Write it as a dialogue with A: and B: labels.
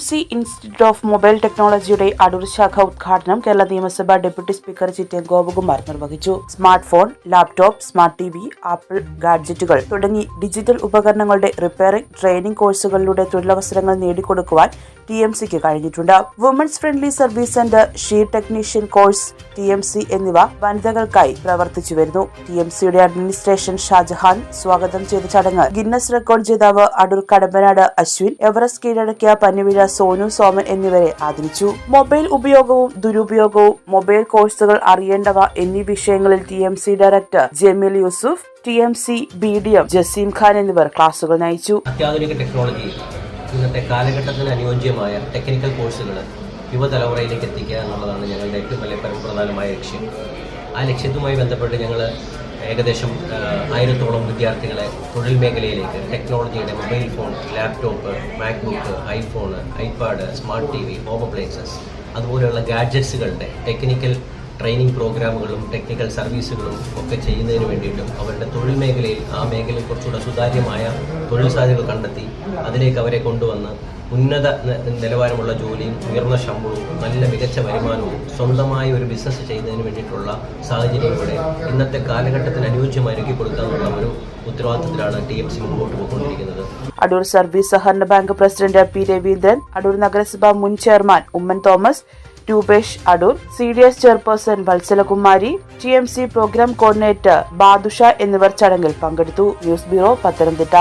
A: T.MC Institute of Mobile Technologyയുടെ Adoor ശാഖ ഉദ്ഘാടനം കേരള നിയമസഭാ ഡെപ്യൂട്ടി സ്പീക്കർ ചിറ്റയം ഗോപകുമാർ നിർവഹിച്ചു. Smart phone, laptop, smart TV, apple ഗാഡ്ജറ്റുകൾ തുടങ്ങി ഡിജിറ്റൽ ഉപകരണങ്ങളുടെ റിപ്പയറിംഗ്, ട്രെയിനിംഗ് കോഴ്സുകളിലൂടെ തൊഴിലവസരങ്ങൾ നേടിക്കൊടുക്കുവാൻ T.MC-ക്ക് കഴിഞ്ഞിട്ടുണ്ട്. Women's friendly service centre, sheet technician course, T.MC എന്നിവ വനിതകൾക്കായി പ്രവർത്തിച്ചു വരുന്നു. T.MC-യുടെ അഡ്മിനിസ്ട്രേഷൻ ഷാജഹാൻ സ്വാഗതം ചെയ്ത ചടങ്ങ് ഗിന്നസ് റെക്കോർഡ് ജേതാവ് അടൂർ കടമ്പനാട് അശ്വിൻ, എവറസ്റ്റ് കീഴടക്കിയ പന്നിവിഴ സോനു സോമൻ എന്നിവരെ ആദരിച്ചു. മൊബൈൽ ഉപയോഗവും ദുരുപയോഗവും, മൊബൈൽ കോഴ്സുകൾ അറിയേണ്ടവ എന്നീ വിഷയങ്ങളിൽ T.MC director Jameel Yusuf, T.MC BDM Jaseem Khan എന്നിവർ ക്ലാസുകൾ നയിച്ചു.
B: അത്യാധുനിക ടെക്നോളജി ഇന്നത്തെ കാലഘട്ടത്തിന് അനുയോജ്യമായ ടെക്നിക്കൽ കോഴ്സുകൾ യുവതലമുറയിലേക്ക് എത്തിക്കുക എന്നുള്ളതാണ് ഞങ്ങളുടെ ഏറ്റവും വലിയ പരമപ്രധാനമായ ലക്ഷ്യം. ആ ലക്ഷ്യത്തുമായി ബന്ധപ്പെട്ട് ഞങ്ങൾ ഏകദേശം 1000-ഓളം വിദ്യാർത്ഥികളെ തൊഴിൽ മേഖലയിലേക്ക് ടെക്നോളജിയുടെ mobile phone, laptop, MacBook, iPhone, iPad, smart TV, home appliances അതുപോലെയുള്ള ഗാഡ്ജറ്റ്സുകളുടെ ടെക്നിക്കൽ ട്രെയിനിങ് പ്രോഗ്രാമുകളും ടെക്നിക്കൽ സർവീസുകളും ഒക്കെ ചെയ്യുന്നതിന് വേണ്ടിയിട്ടും അവരുടെ തൊഴിൽ മേഖലയിൽ ആ മേഖലയിൽ കുറച്ചുകൂടെ സുതാര്യമായ തൊഴിൽ സാധ്യതകൾ കണ്ടെത്തി അതിലേക്ക് അവരെ കൊണ്ടുവന്ന് ഉന്നത നിലവാരമുള്ള ജോലിയും ഉയർന്ന ശമ്പളവും നല്ല മികച്ച വരുമാനവും സ്വന്തമായി ഒരു ബിസിനസ് ചെയ്യുന്നതിന് വേണ്ടിയിട്ടുള്ള സാഹചര്യങ്ങളുടെ ഇന്നത്തെ കാലഘട്ടത്തിന് അനുയോജ്യമായി ഒരുക്കി കൊടുക്കാനുള്ള ഒരു ഉത്തരവാദിത്തത്തിലാണ് T.MC മുമ്പോട്ട് പോയിക്കൊണ്ടിരിക്കുന്നത്.
A: അടൂർ സർവീസ് സഹകരണ bank president P. Raveendran, Adoor നഗരസഭ മുൻ chairman Oommen Thomas, Rupesh Adoor, CDS chairperson Valsalakumari, T.MC programme coordinator Badusha എന്നിവർ ചടങ്ങിൽ പങ്കെടുത്തു. News bureau, Pathanamthitta.